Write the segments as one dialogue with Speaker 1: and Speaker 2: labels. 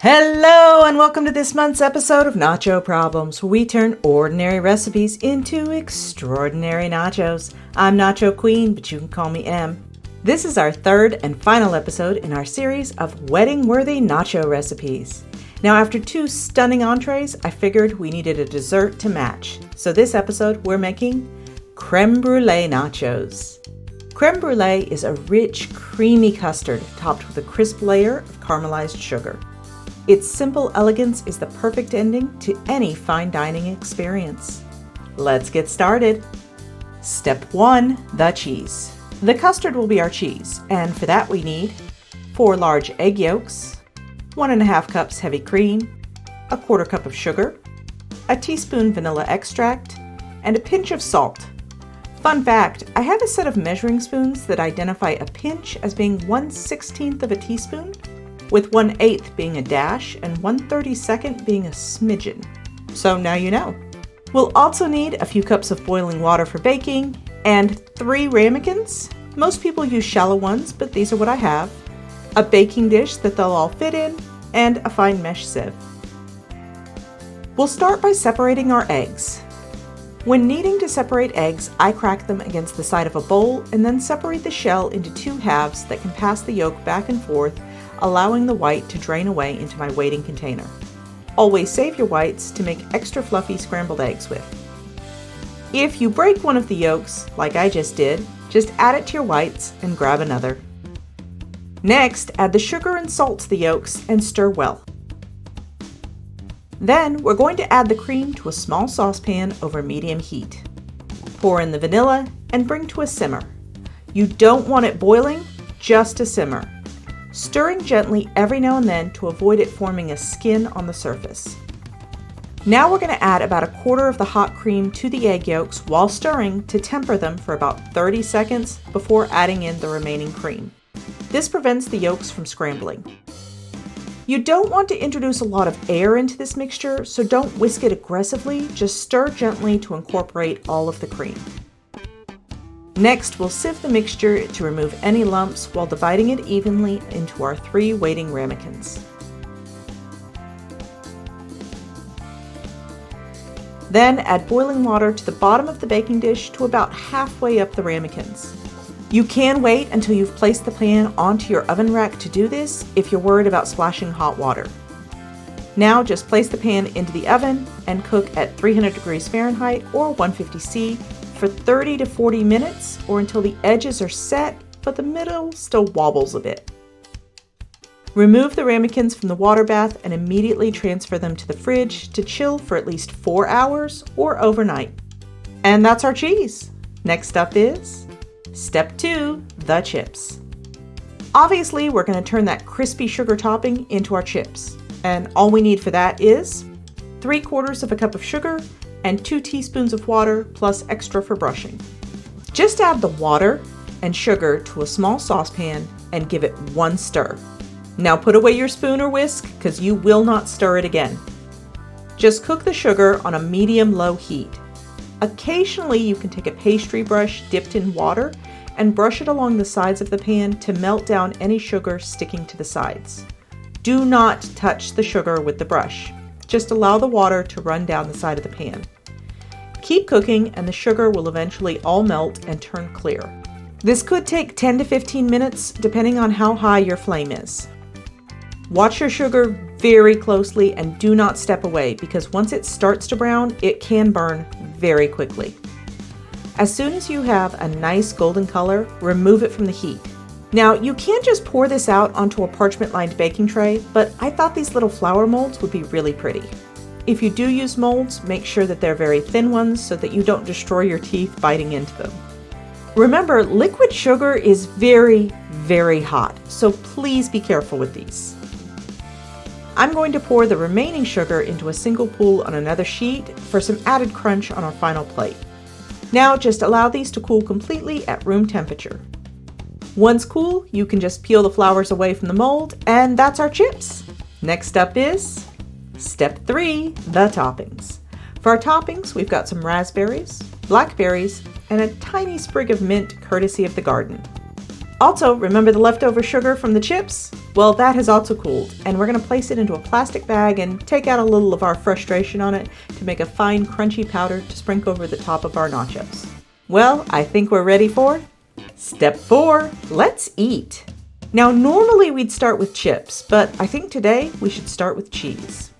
Speaker 1: Hello and welcome to this month's episode of Nacho Problems, where we turn ordinary recipes into extraordinary nachos. I'm Nacho Queen, but you can call me M. This is our third and final episode in our series of wedding-worthy nacho recipes. Now, after two stunning entrees, I figured we needed a dessert to match. So this episode, we're making Crème Brûlée nachos. Crème Brûlée is a rich, creamy custard topped with a crisp layer of caramelized sugar. Its simple elegance is the perfect ending to any fine dining experience. Let's get started. Step 1, the cheese. The custard will be our cheese, and for that we need 4 large egg yolks, 1.5 cups heavy cream, a 1/4 cup of sugar, a teaspoon vanilla extract, and a pinch of salt. Fun fact, I have a set of measuring spoons that identify a pinch as being 1/16 of a teaspoon, with 1/8 being a dash and 1/32 being a smidgen. So now you know. We'll also need a few cups of boiling water for baking and 3 ramekins. Most people use shallow ones, but these are what I have. A baking dish that they'll all fit in, and a fine mesh sieve. We'll start by separating our eggs. When needing to separate eggs, I crack them against the side of a bowl and then separate the shell into 2 halves that can pass the yolk back and forth, allowing the white to drain away into my waiting container. Always save your whites to make extra fluffy scrambled eggs with. If you break one of the yolks, like I just did, just add it to your whites and grab another. Next, add the sugar and salt to the yolks and stir well. Then, we're going to add the cream to a small saucepan over medium heat. Pour in the vanilla and bring to a simmer. You don't want it boiling, just a simmer, stirring gently every now and then to avoid it forming a skin on the surface. Now we're going to add about 1/4 of the hot cream to the egg yolks while stirring to temper them for about 30 seconds before adding in the remaining cream. This prevents the yolks from scrambling. You don't want to introduce a lot of air into this mixture, so don't whisk it aggressively, just stir gently to incorporate all of the cream. Next, we'll sieve the mixture to remove any lumps while dividing it evenly into our 3 waiting ramekins. Then add boiling water to the bottom of the baking dish to about halfway up the ramekins. You can wait until you've placed the pan onto your oven rack to do this if you're worried about splashing hot water. Now just place the pan into the oven and cook at 300 degrees Fahrenheit or 150 C for 30 to 40 minutes or until the edges are set but the middle still wobbles a bit. Remove the ramekins from the water bath and immediately transfer them to the fridge to chill for at least 4 hours or overnight. And that's our cheese. Next up is Step 2, the chips. Obviously, we're going to turn that crispy sugar topping into our chips. And all we need for that is 3/4 of a cup of sugar and 2 teaspoons of water plus extra for brushing. Just add the water and sugar to a small saucepan and give it 1 stir. Now put away your spoon or whisk because you will not stir it again. Just cook the sugar on a medium-low heat. Occasionally you can take a pastry brush dipped in water and brush it along the sides of the pan to melt down any sugar sticking to the sides. Do not touch the sugar with the brush. Just allow the water to run down the side of the pan. Keep cooking and the sugar will eventually all melt and turn clear. This could take 10 to 15 minutes depending on how high your flame is. Watch your sugar very closely and do not step away because once it starts to brown, it can burn very quickly. As soon as you have a nice golden color, remove it from the heat. Now, you can't just pour this out onto a parchment-lined baking tray, but I thought these little flower molds would be really pretty. If you do use molds, make sure that they're very thin ones so that you don't destroy your teeth biting into them. Remember, liquid sugar is very, very hot, so please be careful with these. I'm going to pour the remaining sugar into a single pool on another sheet for some added crunch on our final plate. Now just allow these to cool completely at room temperature. Once cool, you can just peel the flowers away from the mold, and that's our chips. Next up is Step 3, the toppings. For our toppings, we've got some raspberries, blackberries, and a tiny sprig of mint courtesy of the garden. Also, remember the leftover sugar from the chips? Well, that has also cooled, and we're going to place it into a plastic bag and take out a little of our frustration on it to make a fine, crunchy powder to sprinkle over the top of our nachos. Well, I think we're ready for step 4. Let's eat. Now, normally we'd start with chips, but I think today we should start with cheese.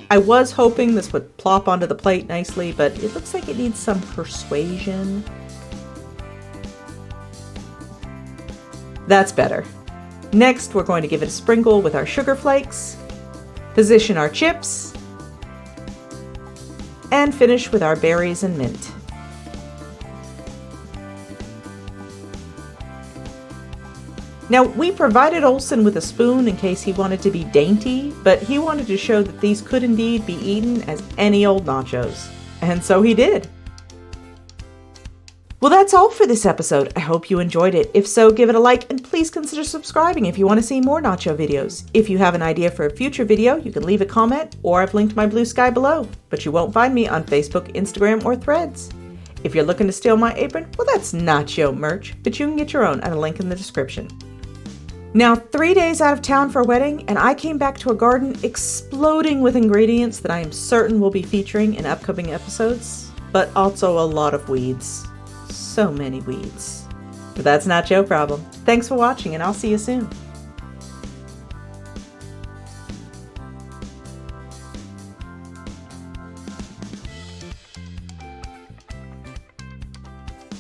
Speaker 1: I was hoping this would plop onto the plate nicely, but it looks like it needs some persuasion. That's better. Next, we're going to give it a sprinkle with our sugar flakes, position our chips, and finish with our berries and mint. Now, we provided Olsen with a spoon in case he wanted to be dainty, but he wanted to show that these could indeed be eaten as any old nachos. And so he did. Well, that's all for this episode. I hope you enjoyed it. If so, give it a like and please consider subscribing if you want to see more nacho videos. If you have an idea for a future video, you can leave a comment or I've linked my Blue Sky below, but you won't find me on Facebook, Instagram, or Threads. If you're looking to steal my apron, well, that's nacho merch, but you can get your own at a link in the description. Now, 3 days out of town for a wedding, and I came back to a garden exploding with ingredients that I am certain will be featuring in upcoming episodes, but also a lot of weeds. So many weeds. But that's not your problem. Thanks for watching, and I'll see you soon.